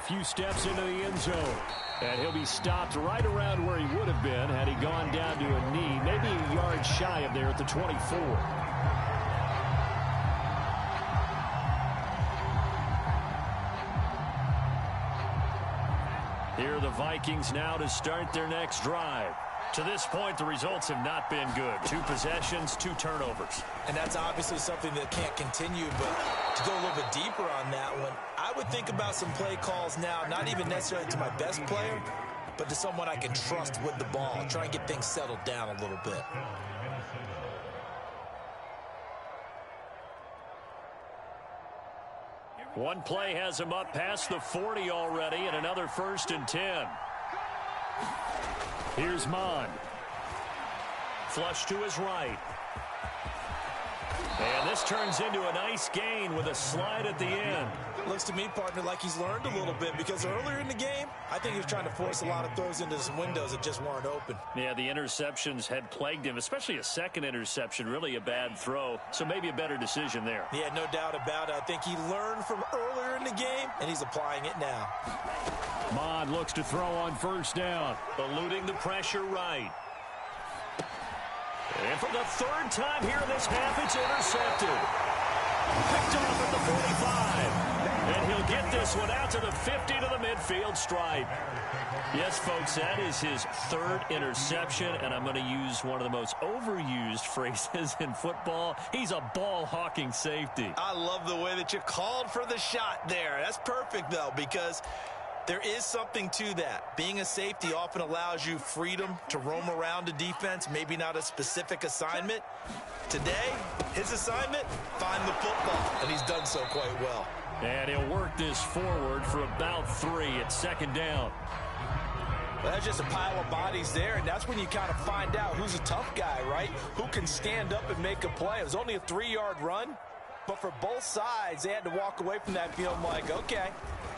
few steps into the end zone. And he'll be stopped right around where he would have been had he gone down to a knee, maybe a yard shy of there at the 24. Here are the Vikings now to start their next drive. To this point, the results have not been good. 2 possessions, 2 turnovers. And that's obviously something that can't continue, but to go a little bit deeper on that one, I would think about some play calls now, not even necessarily to my best player, but to someone I can trust with the ball. Try and get things settled down a little bit. One play has him up past the 40 already, and another 1st and 10. Here's Mon. Flush to his right. And this turns into a nice gain with a slide at the end. Looks to me, partner, like he's learned a little bit, because earlier in the game, I think he was trying to force a lot of throws into some windows that just weren't open. Yeah, the interceptions had plagued him, especially a second interception, really a bad throw. So maybe a better decision there. Yeah, no doubt about it. I think he learned from earlier in the game, and he's applying it now. Mon looks to throw on 1st down. Eluding the pressure right. And for the 3rd time here in this half, it's intercepted. Picked off at the 45. And he'll get this one out to the 50 to the midfield stripe. Yes, folks, that is his 3rd interception, and I'm going to use one of the most overused phrases in football. He's a ball-hawking safety. I love the way that you called for the shot there. That's perfect, though, because there is something to that. Being a safety often allows you freedom to roam around a defense, maybe not a specific assignment. Today, his assignment, find the football, and he's done so quite well. And he'll work this forward for about 3 at 2nd down. Well, that's just a pile of bodies there, and that's when you kind of find out who's a tough guy, right? Who can stand up and make a play. It was only a 3-yard run, but for both sides, they had to walk away from that feeling like, okay,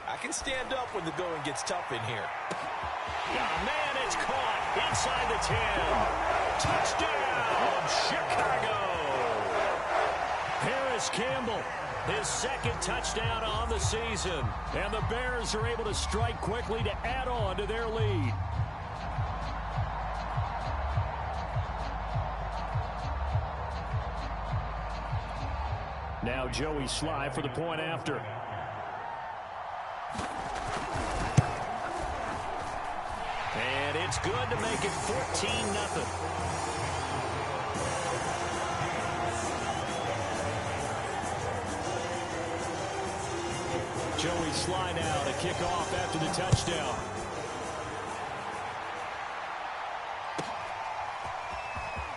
I can stand up when the going gets tough in here. Oh, man, it's caught inside the 10. Touchdown, Chicago. Harris Campbell, his 2nd touchdown on the season. And the Bears are able to strike quickly to add on to their lead. Now Joey Sly for the point after. And it's good to make it 14-0. Joey Sly now to kick off after the touchdown.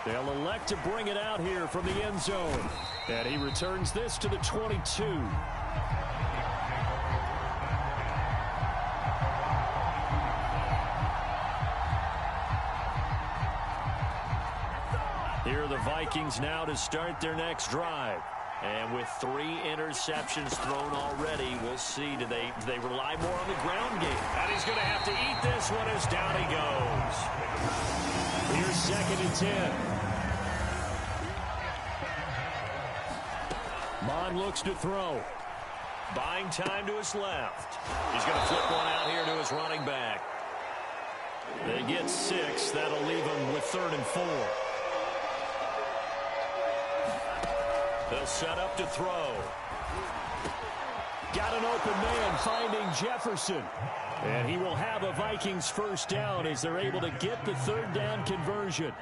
They'll elect to bring it out here from the end zone. And he returns this to the 22. Here are the Vikings now to start their next drive. And with 3 interceptions thrown already, we'll see. Do they rely more on the ground game? And he's going to have to eat this one as down he goes. Here's 2nd and 10. Mon looks to throw. Buying time to his left. He's going to flip one out here to his running back. They get 6. That'll leave him with 3rd and 4. They'll set up to throw. Got an open man finding Jefferson. And he will have a Vikings 1st down as they're able to get the 3rd down conversion.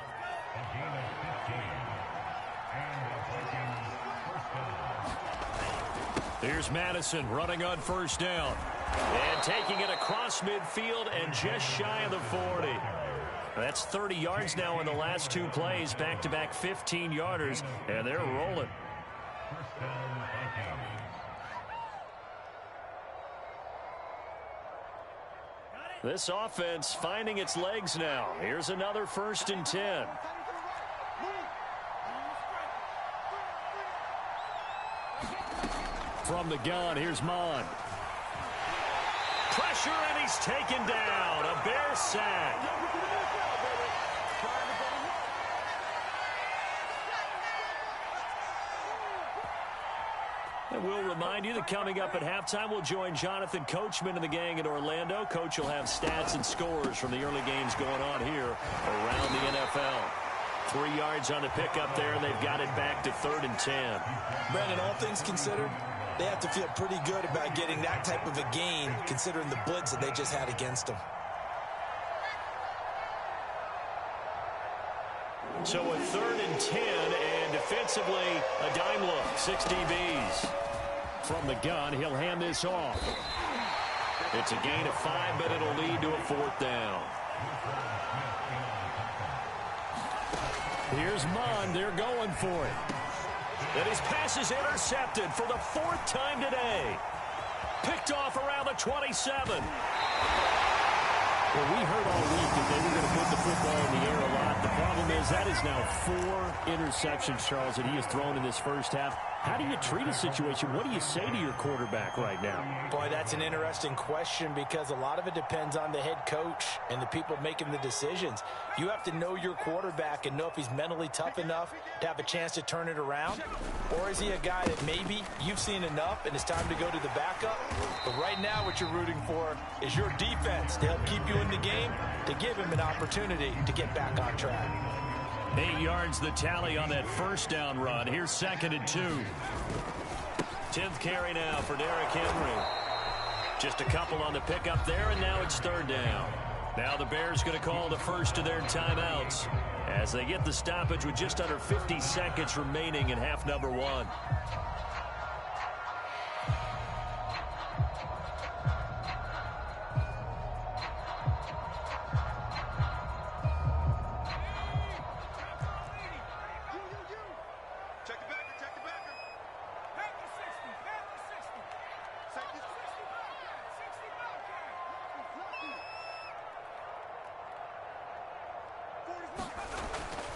Here's Madison running on 1st down. And taking it across midfield and just shy of the 40. That's 30 yards now in the last 2 plays. Back-to-back 15-yarders. And they're rolling. This offense finding its legs now. Here's another 1st and 10. From the gun, here's Mon. Pressure, and he's taken down. A Bear sack. And we'll remind you that coming up at halftime, we'll join Jonathan Coachman and the gang in Orlando. Coach will have stats and scores from the early games going on here around the NFL. 3 yards on the pickup there, and they've got it back to 3rd and 10. Brandon, all things considered, they have to feel pretty good about getting that type of a gain, considering the blitz that they just had against them. So a 3rd and 10, and defensively, a dime look, 6 DBs. From the gun, he'll hand this off. It's a gain of 5, but it'll lead to a 4th down. Here's Mond. They're going for it. And his pass is intercepted for the 4th time today. Picked off around the 27. Well, we heard all week that they were going to put the football in the air a lot. The problem is that is now 4 interceptions, Charles, that he has thrown in this first half. How do you treat a situation? What do you say to your quarterback right now? Boy, that's an interesting question because a lot of it depends on the head coach and the people making the decisions. You have to know your quarterback and know if he's mentally tough enough to have a chance to turn it around. Or is he a guy that maybe you've seen enough and it's time to go to the backup? But right now what you're rooting for is your defense to help keep you in the game, to give him an opportunity to get back on track. 8 yards the tally on that first down run. Here's 2nd and 2. 10th carry now for Derrick Henry. Just a couple on the pickup there, and now it's 3rd down. Now the Bears going to call the first of their timeouts as they get the stoppage with just under 50 seconds remaining in half number 1.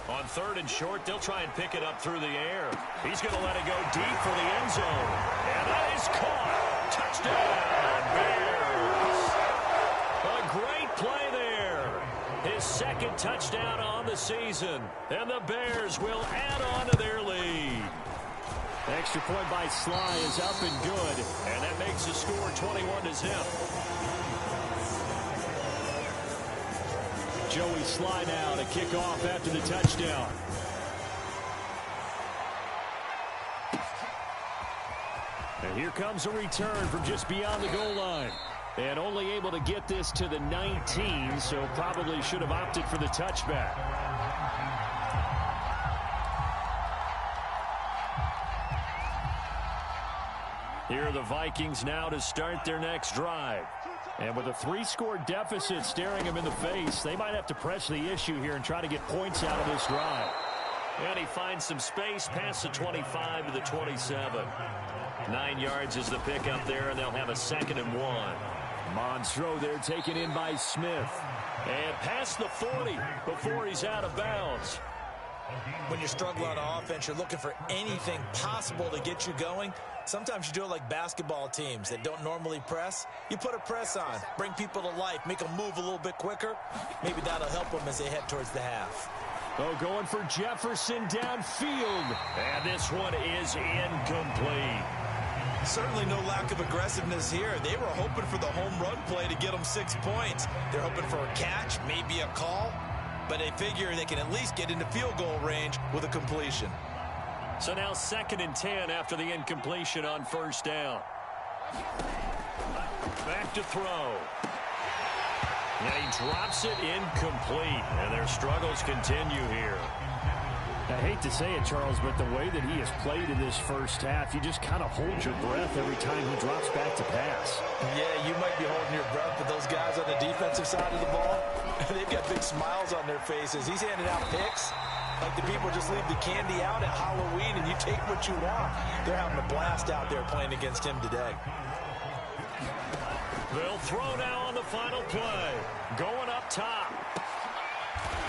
On 3rd and short, they'll try and pick it up through the air. He's going to let it go deep for the end zone. And that is caught. Touchdown, Bears. A great play there. His 2nd touchdown on the season. And the Bears will add on to their lead. Extra point by Sly is up and good. And that makes the score 21-0. Joey Sly now to kick off after the touchdown. And here comes a return from just beyond the goal line. And only able to get this to the 19, so probably should have opted for the touchback. Here are the Vikings now to start their next drive. And with a 3-score deficit staring them in the face, they might have to press the issue here and try to get points out of this drive. And he finds some space past the 25 to the 27. 9 yards is the pickup there, and they'll have a 2nd and 1. Mond's throw there taken in by Smith. And past the 40 before he's out of bounds. When you're struggling on offense, you're looking for anything possible to get you going. Sometimes you do it like basketball teams that don't normally press. You put a press on, bring people to life, make them move a little bit quicker. Maybe that'll help them as they head towards the half. Oh, going for Jefferson downfield. And this one is incomplete. Certainly no lack of aggressiveness here. They were hoping for the home run play to get them 6 points. They're hoping for a catch, maybe a call. But they figure they can at least get into field goal range with a completion. So now 2nd and 10 after the incompletion on 1st down. Back to throw. And he drops it incomplete. And their struggles continue here. I hate to say it, Charles, but the way that he has played in this first half, you just kind of hold your breath every time he drops back to pass. Yeah, you might be holding your breath, but those guys on the defensive side of the ball, they've got big smiles on their faces. He's handing out picks like the people just leave the candy out at Halloween and you take what you want. They're having a blast out there playing against him today. They'll throw now on the final play. Going up top.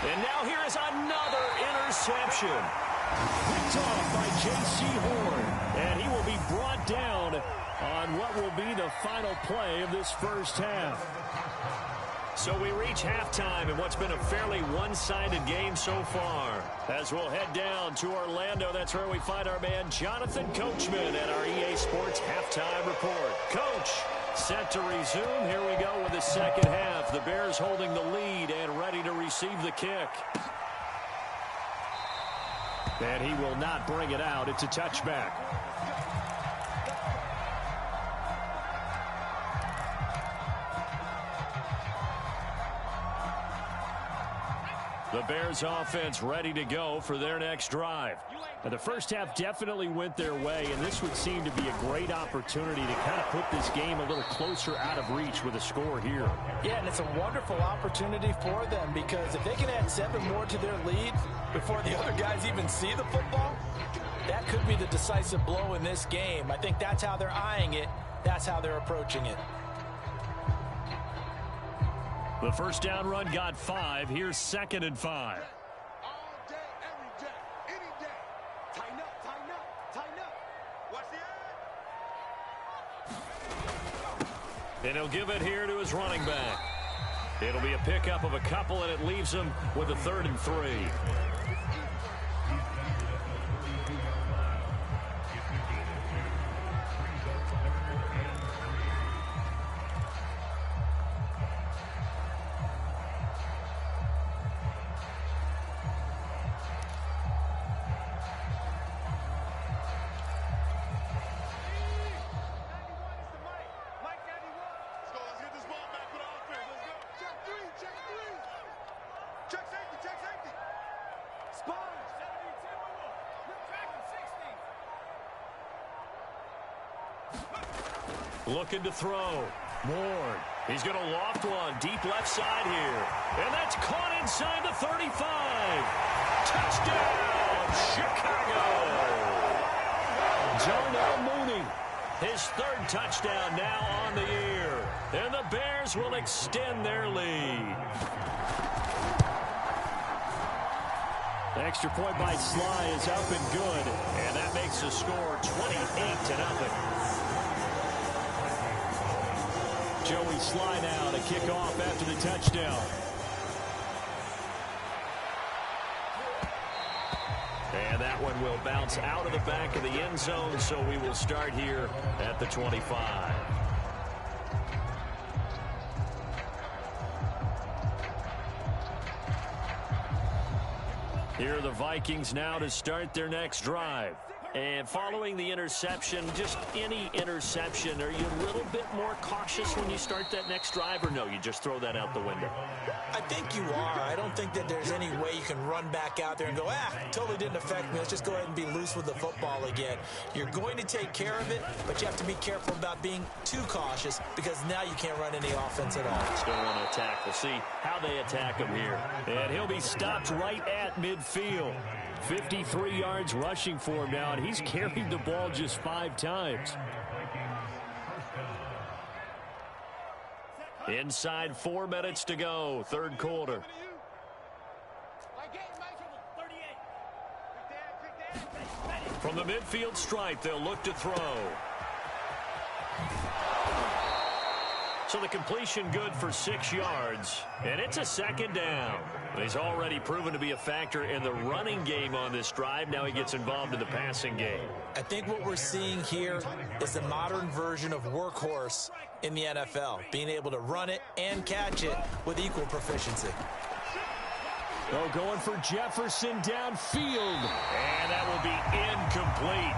And now here is another interception. Picked off by J.C. Horn. And he will be brought down on what will be the final play of this first half. So we reach halftime in what's been a fairly one-sided game so far. As we'll head down to Orlando, that's where we find our man Jonathan Coachman at our EA Sports Halftime Report. Coach, set to resume. Here we go with the second half. The Bears holding the lead and ready to receive the kick. And he will not bring it out. It's a touchback. The Bears offense ready to go for their next drive. Now, the first half definitely went their way, and this would seem to be a great opportunity to kind of put this game a little closer out of reach with a score here. Yeah, and it's a wonderful opportunity for them because if they can add 7 more to their lead before the other guys even see the football, that could be the decisive blow in this game. I think that's how they're eyeing it. That's how they're approaching it. The first down run got 5. Here's 2nd and 5. All day, every day, any day. Tighten up, tighten up, tighten up. Watch the edge. And he'll give it here to his running back. It'll be a pickup of a couple, and it leaves him with a 3rd and 3. Looking to throw. Ward. He's going to loft one. Deep left side here. And that's caught inside the 35. Touchdown, Chicago. Darnell Mooney. His 3rd touchdown now on the year. And the Bears will extend their lead. The extra point by Sly is up and good. And that makes the score 28-0. Joey Sly now to kick off after the touchdown. And that one will bounce out of the back of the end zone, so we will start here at the 25. Here are the Vikings now to start their next drive. And following the interception, just any interception, are you a little bit more cautious when you start that next drive, or no, you just throw that out the window? I think you are. I don't think that there's any way you can run back out there and go, totally didn't affect me. Let's just go ahead and be loose with the football again. You're going to take care of it, but you have to be careful about being too cautious because now you can't run any offense at all. Still want to attack. We'll see how they attack him here. And he'll be stopped right at midfield. 53 yards rushing for him now, and he's carried the ball just 5 times. Inside 4 minutes to go, 3rd quarter. From the midfield stripe, they'll look to throw. So the completion good for 6 yards, and it's a 2nd down. He's already proven to be a factor in the running game on this drive. Now he gets involved in the passing game. I think what we're seeing here is the modern version of workhorse in the NFL, being able to run it and catch it with equal proficiency. Oh, going for Jefferson downfield, and that will be incomplete.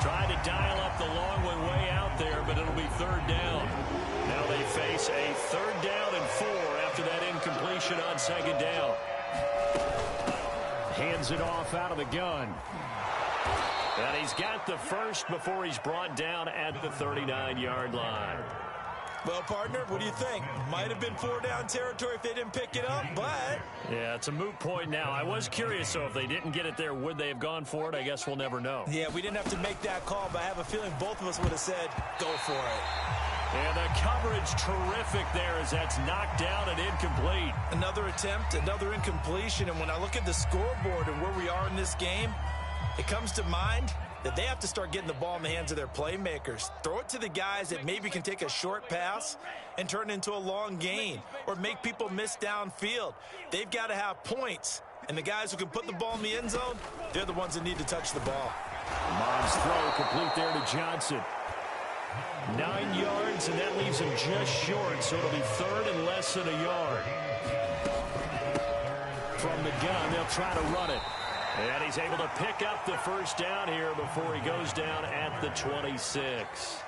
Trying to dial up the long one way out there, but it'll be 3rd down. Now they face a 3rd down and 4 after that incompletion on 2nd down. Hands it off out of the gun. And he's got the first before he's brought down at the 39-yard line. Well, partner, what do you think? Might have been 4-down territory if they didn't pick it up, but... Yeah, it's a moot point now. I was curious, so if they didn't get it there, would they have gone for it? I guess we'll never know. Yeah, we didn't have to make that call, but I have a feeling both of us would have said, go for it. And the coverage terrific there as that's knocked down and incomplete. Another attempt, another incompletion, and when I look at the scoreboard and where we are in this game, it comes to mind that they have to start getting the ball in the hands of their playmakers. Throw it to the guys that maybe can take a short pass and turn it into a long gain or make people miss downfield. They've got to have points. And the guys who can put the ball in the end zone, they're the ones that need to touch the ball. Mom's throw complete there to Johnson. 9 yards, and that leaves him just short, so it'll be third and less than a yard. From the gun, they'll try to run it. And he's able to pick up the first down here before he goes down at the 26.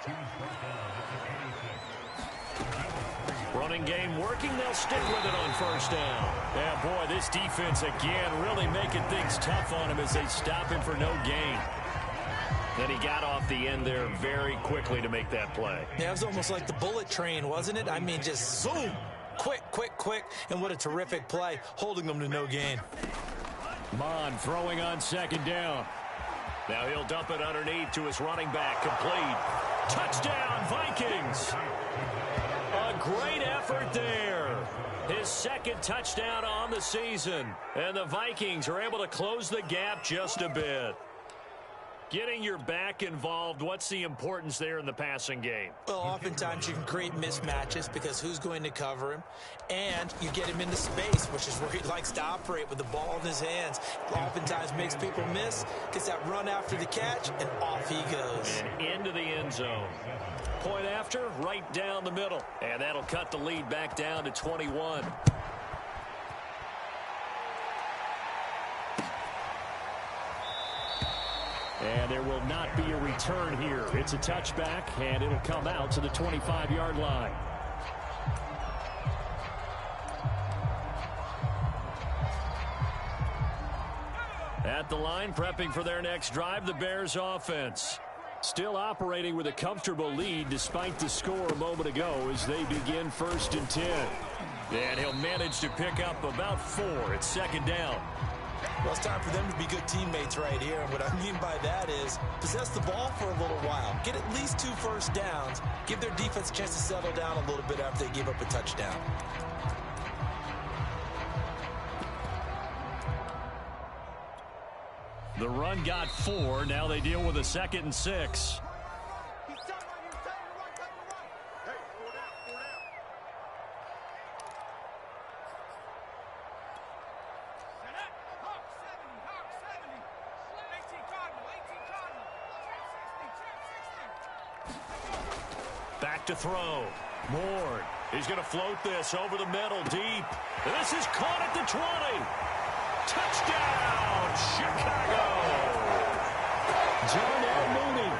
Running game working. They'll stick with it on first down. Yeah, boy, this defense again really making things tough on him as they stop him for no gain. And he got off the end there very quickly to make that play. Yeah, it was almost like the bullet train, wasn't it? I mean, just zoom. Quick, quick, quick. And what a terrific play, holding them to no gain. Mon throwing on second down. Now he'll dump it underneath to his running back. Complete. Touchdown, Vikings. A great effort there. His second touchdown on the season. And the Vikings are able to close the gap just a bit. Getting your back involved, what's the importance there in the passing game? Well, oftentimes you can create mismatches because who's going to cover him? And you get him into space, which is where he likes to operate with the ball in his hands. Oftentimes makes people miss, gets that run after the catch, and off he goes. And into the end zone. Point after, right down the middle. And that'll cut the lead back down to 21. And there will not be a return here. It's a touchback, and it'll come out to the 25-yard line. At the line, prepping for their next drive, the Bears offense. Still operating with a comfortable lead despite the score a moment ago as they begin 1st and 10. And he'll manage to pick up about 4 at second down. Well, it's time for them to be good teammates right here. And what I mean by that is possess the ball for a little while. Get at least 2 first downs. Give their defense a chance to settle down a little bit after they give up a touchdown. The run got 4. Now they deal with a 2nd and 6. Back to throw. Moore. He's going to float this over the middle deep. This is caught at the 20. Touchdown, Chicago. Darnell Mooney.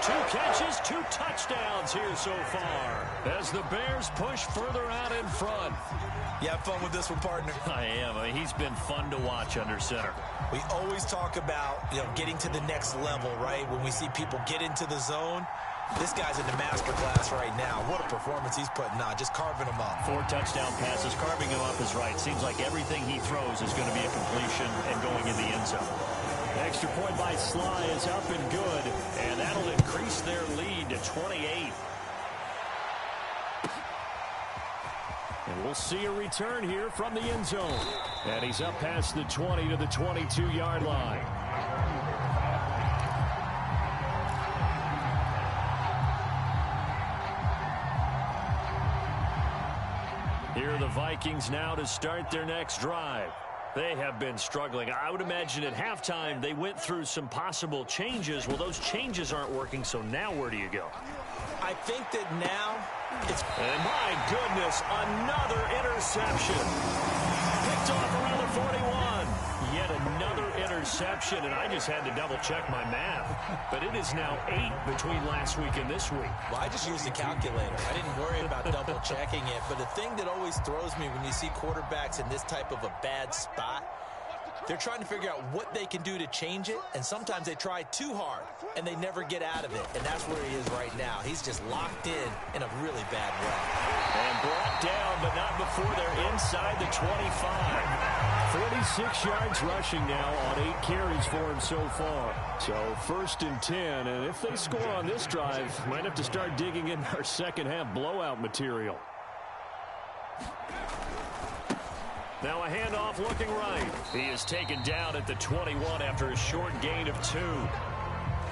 2 catches, 2 touchdowns here so far as the Bears push further out in front. You have fun with this one, partner? I am. I mean, he's been fun to watch under center. We always talk about, getting to the next level, right? When we see people get into the zone, this guy's in the master class right now. What a performance he's putting on, just carving them up. 4 touchdown passes. Carving him up is right. Seems like everything he throws is going to be a completion and going in the end zone. Extra point by Sly is up and good, and that'll increase their lead to 28. And we'll see a return here from the end zone. And he's up past the 20 to the 22-yard line. Here are the Vikings now to start their next drive. They have been struggling. I would imagine at halftime they went through some possible changes. Well, those changes aren't working, so now where do you go? I think that now it's... And my goodness, another interception. Picked off around the 41. Yet another interception, and I just had to double-check my math. But it is now 8 between last week and this week. Well, I just used a calculator. I didn't worry about double-checking it. But the thing that always throws me when you see quarterbacks in this type of a bad spot, they're trying to figure out what they can do to change it, and sometimes they try too hard, and they never get out of it. And that's where he is right now. He's just locked in a really bad way. And brought down, but not before they're inside the 25. 46 yards rushing now on 8 carries for him so far. So 1st and 10, and if they score on this drive, might have to start digging in our second half blowout material. Now a handoff looking right. He is taken down at the 21 after a short gain of 2.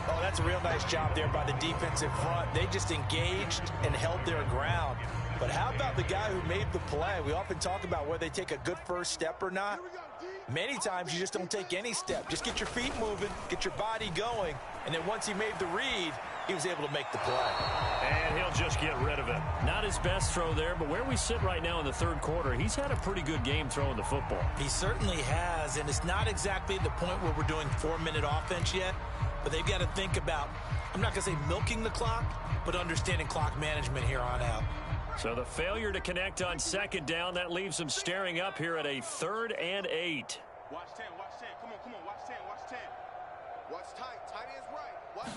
Oh, that's a real nice job there by the defensive front. They just engaged and held their ground. But how about the guy who made the play? We often talk about whether they take a good first step or not. Many times you just don't take any step. Just get your feet moving, get your body going, and then once he made the read, he was able to make the play. And he'll just get rid of it. Not his best throw there, but where we sit right now in the third quarter, he's had a pretty good game throwing the football. He certainly has, and it's not exactly the point where we're doing 4-minute offense yet, but they've got to think about, I'm not going to say milking the clock, but understanding clock management here on out. So the failure to connect on second down, that leaves them staring up here at a 3rd and 8. Watch 10, watch 10. Come on, watch 10, watch 10. Watch tight, tight is right. Watch.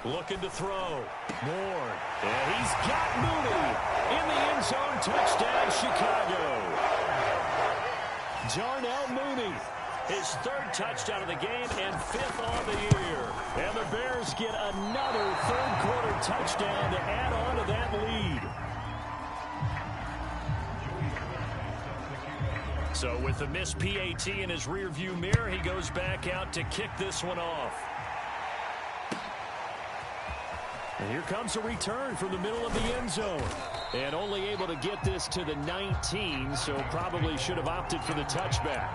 Looking to throw. Moore. And he's got Mooney in the end zone. Touchdown, Chicago. Darnell Mooney, his 3rd touchdown of the game and 5th on the year. And the Bears get another third-quarter touchdown to add on to that lead. So with the missed PAT in his rearview mirror, he goes back out to kick this one off. And here comes a return from the middle of the end zone. And only able to get this to the 19, so probably should have opted for the touchback.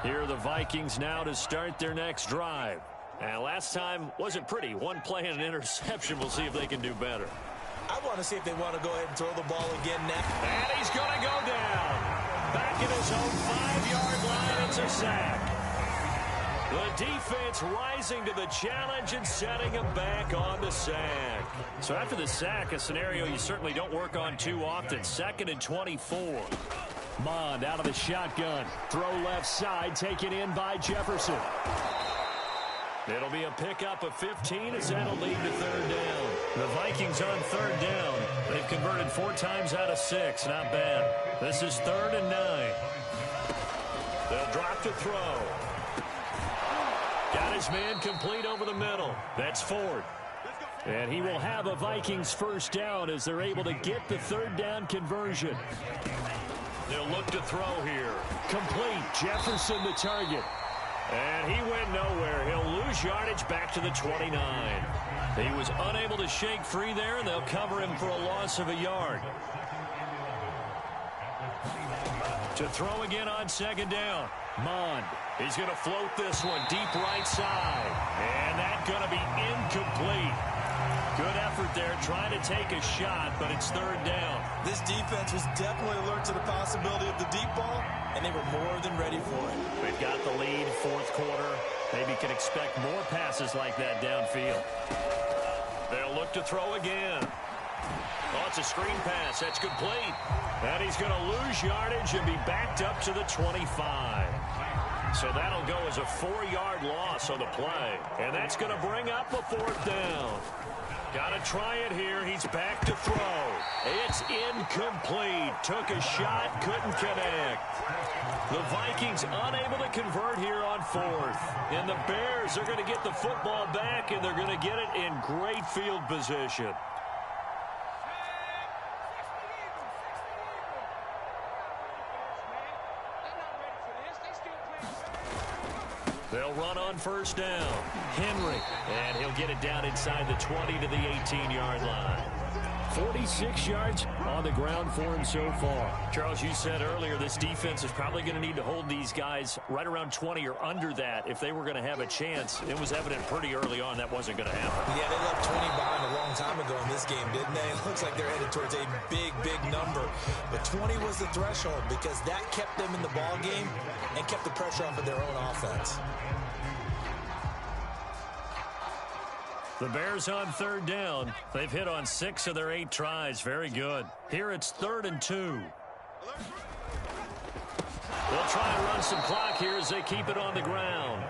Here are the Vikings now to start their next drive. And last time wasn't pretty. One play and an interception. We'll see if they can do better. I want to see if they want to go ahead and throw the ball again now. And he's going to go down. Back in his own 5-yard line. It's a sack. The defense rising to the challenge and setting him back on the sack. So after the sack, a scenario you certainly don't work on too often. 2nd and 24. Mond out of the shotgun. Throw left side, taken in by Jefferson. It'll be a pickup of 15 as that'll lead to 3rd down. The Vikings on 3rd down. They've converted 4 times out of 6. Not bad. This is 3rd and 9. They'll drop to throw. Got his man complete over the middle. That's Ford. And he will have a Vikings 1st down as they're able to get the 3rd down conversion. They'll look to throw here. Complete. Jefferson the target. And he went nowhere. He'll lose yardage back to the 29. He was unable to shake free there, and they'll cover him for a loss of a yard. To throw again on 2nd down. Mond. He's going to float this one deep right side. And that's going to be incomplete. Good effort there, trying to take a shot, but it's 3rd down. This defense was definitely alert to the possibility of the deep ball, and they were more than ready for it. We've got the lead, 4th quarter. Maybe can expect more passes like that downfield. They'll look to throw again. Oh, it's a screen pass. That's complete. And he's going to lose yardage and be backed up to the 25. So that'll go as a 4-yard loss on the play. And that's going to bring up a 4th down. Got to try it here. He's back to throw. It's incomplete. Took a shot, couldn't connect. The Vikings unable to convert here on 4th. And the Bears are going to get the football back, and they're going to get it in great field position. They'll run on 1st down. Henry. And he'll get it down inside the 20 to the 18-yard line. 46 yards on the ground for him so far. Charles, you said earlier this defense is probably going to need to hold these guys right around 20 or under that if they were going to have a chance. It was evident pretty early on that wasn't going to happen. Yeah, they left 20 behind a long time ago in this game, didn't they? It looks like they're headed towards a big, big number. But 20 was the threshold because that kept them in the ball game and kept the pressure off of their own offense. The Bears on 3rd down. They've hit on 6 of their 8 tries. Very good. Here it's 3rd and 2. They'll try and run some clock here as they keep it on the ground.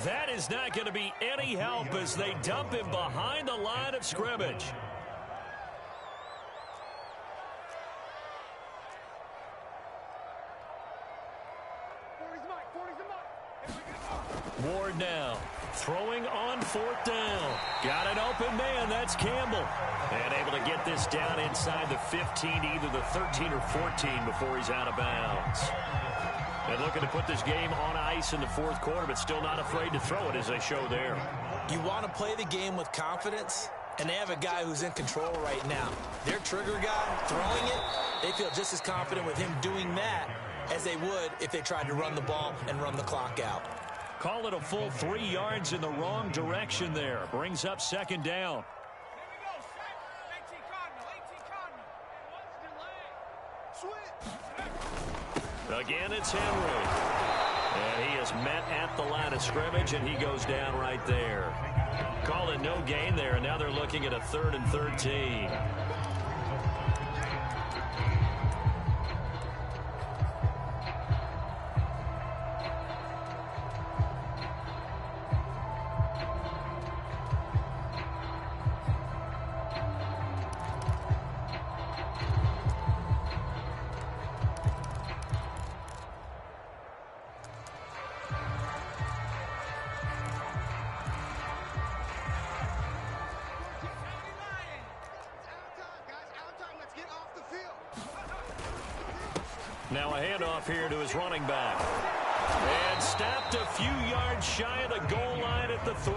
That is not going to be any help as they dump him behind the line of scrimmage. Ward now throwing on 4th down. Got an open man. That's Campbell. And able to get this down inside the 15, either the 13 or 14 before he's out of bounds. And looking to put this game on ice in the 4th quarter, but still not afraid to throw it as they show there. You want to play the game with confidence, and they have a guy who's in control right now. Their trigger guy throwing it, they feel just as confident with him doing that as they would if they tried to run the ball and run the clock out. Call it a full 3 yards in the wrong direction there. Brings up 2nd down. Again, it's Henry. And he is met at the line of scrimmage, and he goes down right there. Call it no gain there, and now they're looking at a 3rd and 13. Now a handoff here to his running back. And stopped a few yards shy of the goal line at the 3.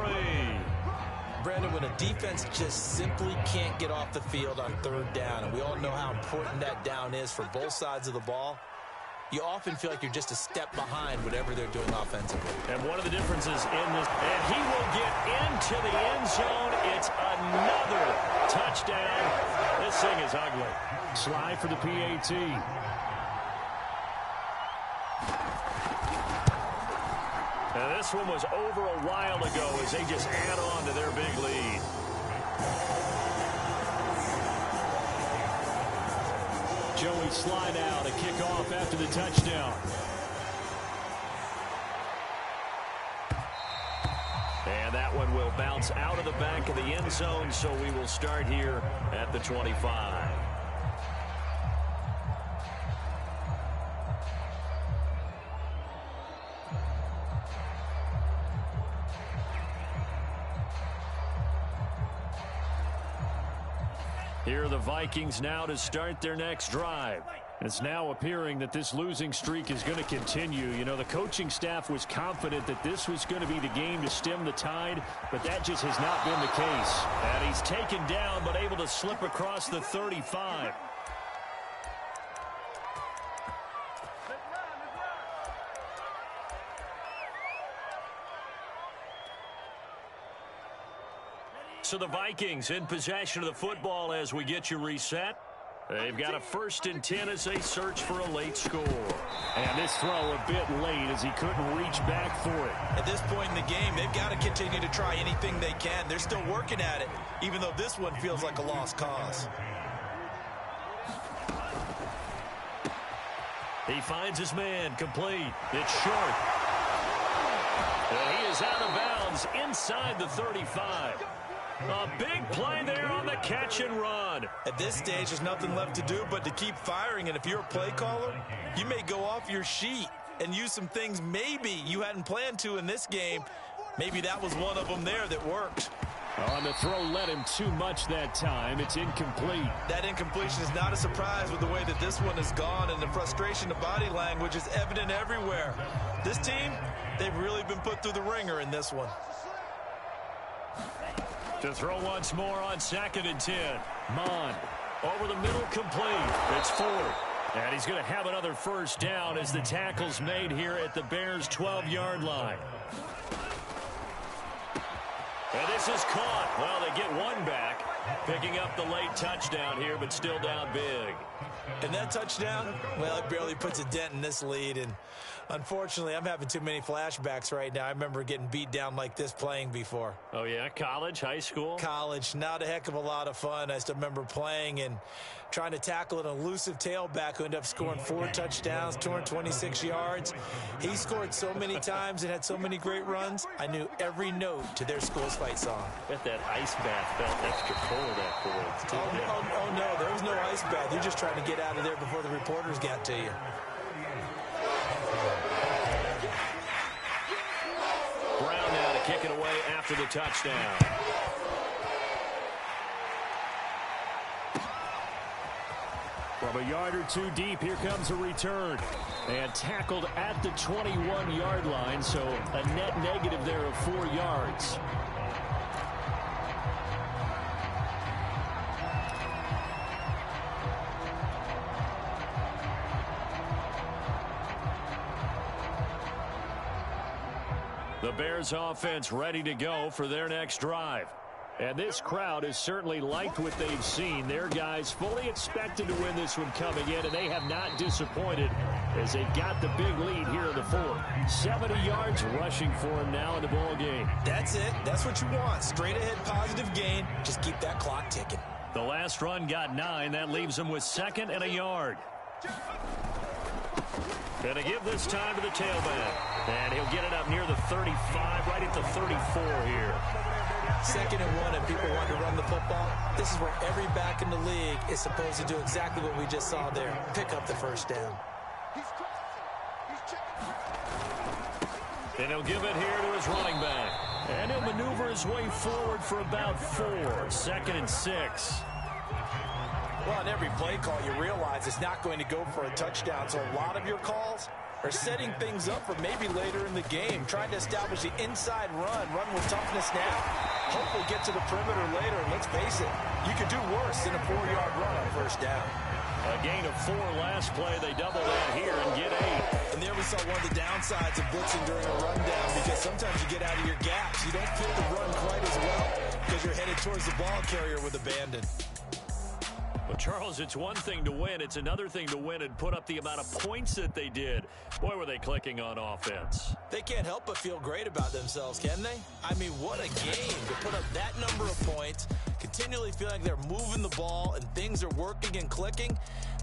Brandon, when a defense just simply can't get off the field on 3rd down, and we all know how important that down is for both sides of the ball, you often feel like you're just a step behind whatever they're doing offensively. And one of the differences in this, and he will get into the end zone. It's another touchdown. This thing is ugly. Slide for the PAT. Now this one was over a while ago as they just add on to their big lead. Joey Sly now to kick off after the touchdown. And that one will bounce out of the back of the end zone, so we will start here at the 25. Here are the Vikings now to start their next drive. It's now appearing that this losing streak is going to continue. You know, the coaching staff was confident that this was going to be the game to stem the tide, but that just has not been the case. And he's taken down, but able to slip across the 35. So the Vikings in possession of the football as we get you reset. They've got a 1st and 10 as they search for a late score. And this throw a bit late as he couldn't reach back for it. At this point in the game, they've got to continue to try anything they can. They're still working at it, even though this one feels like a lost cause. He finds his man complete. It's short. And he is out of bounds inside the 35. A big play there on the catch and run. At this stage, there's nothing left to do but to keep firing. And if you're a play caller, you may go off your sheet and use some things maybe you hadn't planned to in this game. Maybe that was one of them there that worked. On the throw led him too much that time. It's incomplete. That incompletion is not a surprise with the way that this one has gone, and the frustration of body language is evident everywhere. This team, they've really been put through the ringer in this one. To throw once more on 2nd and 10. Mond over the middle, complete. It's Ford. And he's going to have another 1st down as the tackle's made here at the Bears' 12-yard line. And this is caught. Well, they get one back, picking up the late touchdown here, but still down big. And that touchdown, well, it barely puts a dent in this lead. And unfortunately, I'm having too many flashbacks right now. I remember getting beat down like this playing before. Oh, yeah? College, high school? College, not a heck of a lot of fun. I still remember playing and trying to tackle an elusive tailback who ended up scoring 4 touchdowns, 226 yards. He scored so many times and had so many great runs, I knew every note to their school's fight song. Bet that ice bath felt extra cold afterwards, too. Oh, no, there was no ice bath. You're just trying to get out of there before the reporters got to you. after the touchdown. From a yard or two deep, here comes a return. And tackled at the 21-yard line, so a net negative there of 4 yards. The Bears offense ready to go for their next drive. And this crowd has certainly liked what they've seen. Their guys fully expected to win this one coming in, and they have not disappointed as they got the big lead here in the fourth. 70 yards rushing for him now in the ball game. That's it. That's what you want. Straight ahead positive gain. Just keep that clock ticking. The last run got 9. That leaves him with 2nd and a yard. Gonna give this time to the tailback. And he'll get it up near the 35, right at the 34 here. 2nd and 1, and people want to run the football. This is where every back in the league is supposed to do exactly what we just saw there. Pick up the first down. And he'll give it here to his running back. And he'll maneuver his way forward for about 4. 2nd and 6. Well, on every play call, you realize it's not going to go for a touchdown. So a lot of your calls are setting things up for maybe later in the game, trying to establish the inside run with toughness now. Hopefully get to the perimeter later. And let's face it, you could do worse than a 4-yard run on first down. A gain of 4 last play. They double that here and get 8. And there we saw one of the downsides of blitzing during a rundown, because sometimes you get out of your gaps. You don't fit the run quite as well because you're headed towards the ball carrier with abandon. Well, Charles, it's one thing to win. It's another thing to win and put up the amount of points that they did. Boy, were they clicking on offense. They can't help but feel great about themselves, can they? I mean, what a game to put up that number of points, continually feeling like they're moving the ball and things are working and clicking.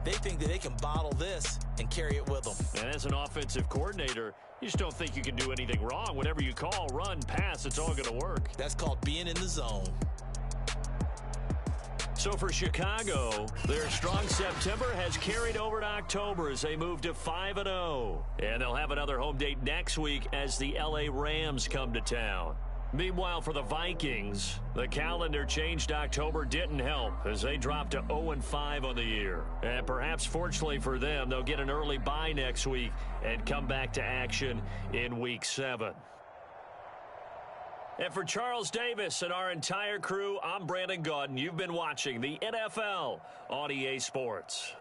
They think that they can bottle this and carry it with them. And as an offensive coordinator, you just don't think you can do anything wrong. Whatever you call, run, pass, it's all going to work. That's called being in the zone. So for Chicago, their strong September has carried over to October as they move to 5-0. And they'll have another home date next week as the LA Rams come to town. Meanwhile, for the Vikings, the calendar change to October didn't help as they dropped to 0-5 on the year. And perhaps fortunately for them, they'll get an early bye next week and come back to action in Week 7. And for Charles Davis and our entire crew, I'm Brandon Gaudin. You've been watching the NFL on EA Sports.